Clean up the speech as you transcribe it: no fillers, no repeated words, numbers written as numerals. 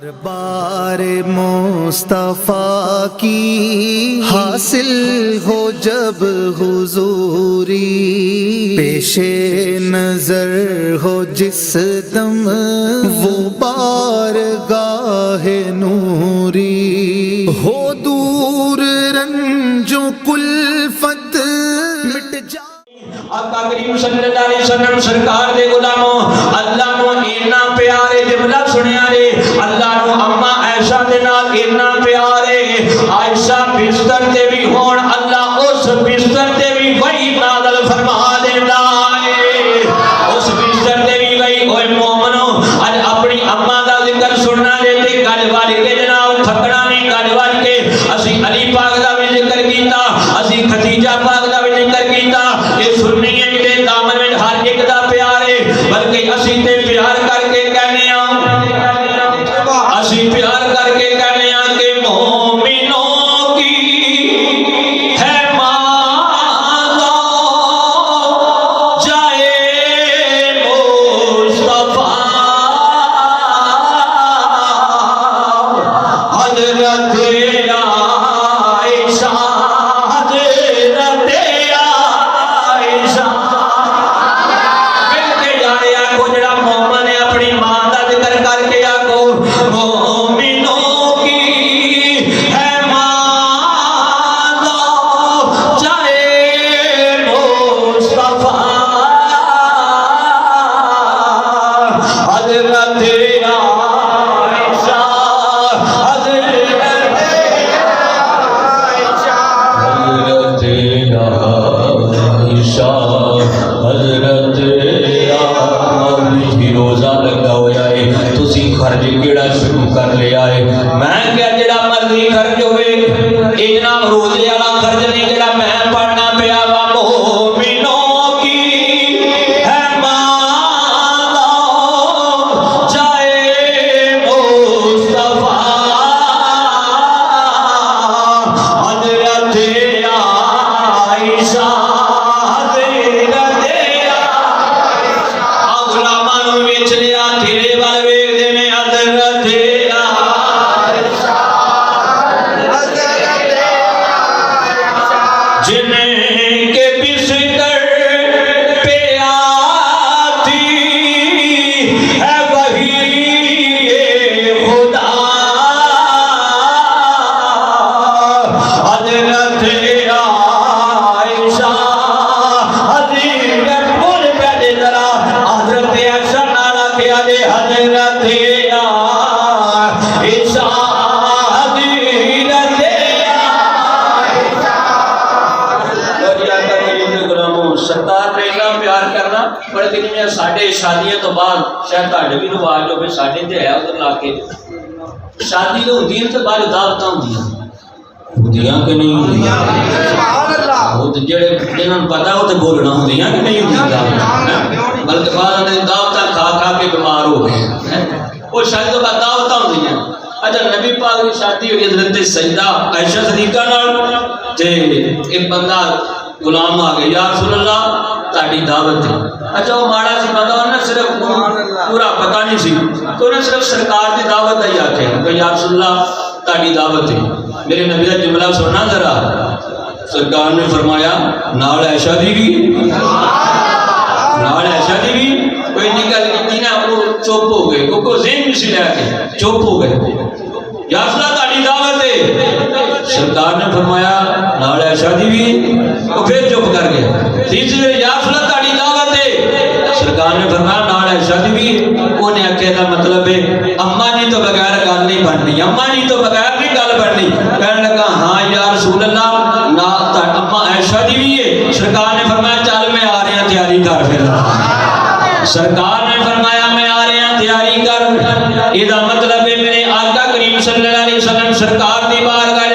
دربار مصطفیٰ کی حاصل ہو جب حضوری، پیش نظر ہو جس دم وہ بارگاہ نوری، ہو دور رنجو کلفت مٹ جا۔ آقا کریم صلی اللہ علیہ وسلم سرکار دے غلاموں، اللہ نو اینا پیارے جملہ سنیا رے، اللہ نو اما عائشہ دے نال اینا پیارے، عائشہ بستر تے بھی ہون اللہ اس بستر تے بھی وحی نازل فرما دیندا ہے، اس بستر تے بھی وحی۔ اوے مومنو، اج اپنی اما دا ذکر سننا دے تے گل وال کے جناب تھکنا نہیں، گل وال کے اسی علی پاک دا بھی ذکر کیتا، اسی خدیجہ پاک دا بھی ذکر کیتا، یہ سننی ہے جدے دامن میں ہر ایک دا پیار ہے، بلکہ اسی تے پیار کر کے کہنے اسی پیار کر کے کہنے کہ مومنوں کی ہے مالا جائے مصطفیٰ، حضرت عائشہ، حضرت عائشہ مل کے جانے آکو جڑا مومن ہے اپنی ماں دا ذکر کر کے آکو مومنوں کی ہے ماں جائے مصطفیٰ، حضرت عائشہ، حضرت عائشہ، حضرت روزہ لگا ہوا ہے، تسی خرچ کیڑا شروع کر لیا ہے؟ میں کیا جڑا مرضی خرچ ہوئے، یہ جناب روزے والا خرچ نہیں جڑا میں پڑھنا پیا وا۔ مومنوں کی ہے مالا جائے مصطفیٰ، حضرت عائشہ، جنہیں کے بستر پہ آتی ہے وحی خدا، حضرت عائشہ، حضرت بول پہلے ذرا حضرت عائشہ نالا کیا دے، حضرت عائشہ، سرکار نے اتنا پیار کرنا بڑے دن میں ساڑھے شادیاں تو بعد شاید تاڑے بھی رواج ہو، ساڑھے دے ہے ادھر لا کے شادی تو ہوتی ہے تو بعد دعوتاں ہوتی ہیں، ہوتی ہیں کہ نہیں ہوتی ہیں؟ وہ تو جڑے جنہوں پتا ہو تو بولنا ہوتی ہیں کہ نہیں ہوتی ہیں، بلکہ بعد انہیں دعوتاں کھا کھا کے بیمار ہو گئے، وہ شادی تو بعد دعوتاں ہوتی ہیں۔ اچھا نبی پاک کی شادی ہوئی حضرت سیدہ عائشہ صدیقہ نال تے ایک بندہ غلام آ گئے، یا رسول اللہ تاڑی دعوت ہے۔ اچھا وہ ماڑا سی بندہ انہیں صرف پورا پتہ نہیں سی تو انہیں صرف سرکار دی دعوت ہی آتے ہیں کہ یا رسول اللہ تاڑی دعوت ہے۔ میرے نبی کا جملہ سننا ذرا، سرکار نے فرمایا نال عائشہ دی بھی، نال عائشہ دی بھی، کوئی نگل کی نا وہ چوپ ہو گئے، کو ذہن میں سے لے کے چوپ ہو گئے، یا رسول اللہ تاڑی دعوت ہے۔ سرکار نے فرمایا نال عائشہ دی بھی، وہ پھر چپ کر گئے، تیسرے یا رسول اللہ تاڑی دعوت ہے۔ سرکار نے فرمایا نال عائشہ دی بھی، انہیں آکھے دا مطلب ہے اماں جی تو بغیر گل نہیں بننی، اماں جی تو بغیر نہیں گل بننی۔ کہنے لگا ہاں یا رسول اللہ اماں عائشہ دی بھی ہے۔ سرکار نے فرمایا چل میں آ رہے ہیں تیاری کر، پھر سرکار نے فرمایا میں آ رہے ہیں تیاری کر، یہ دا مطلب ہے میرے آقا کریم صلی اللہ علیہ وسلم سرکار دی بارگاہ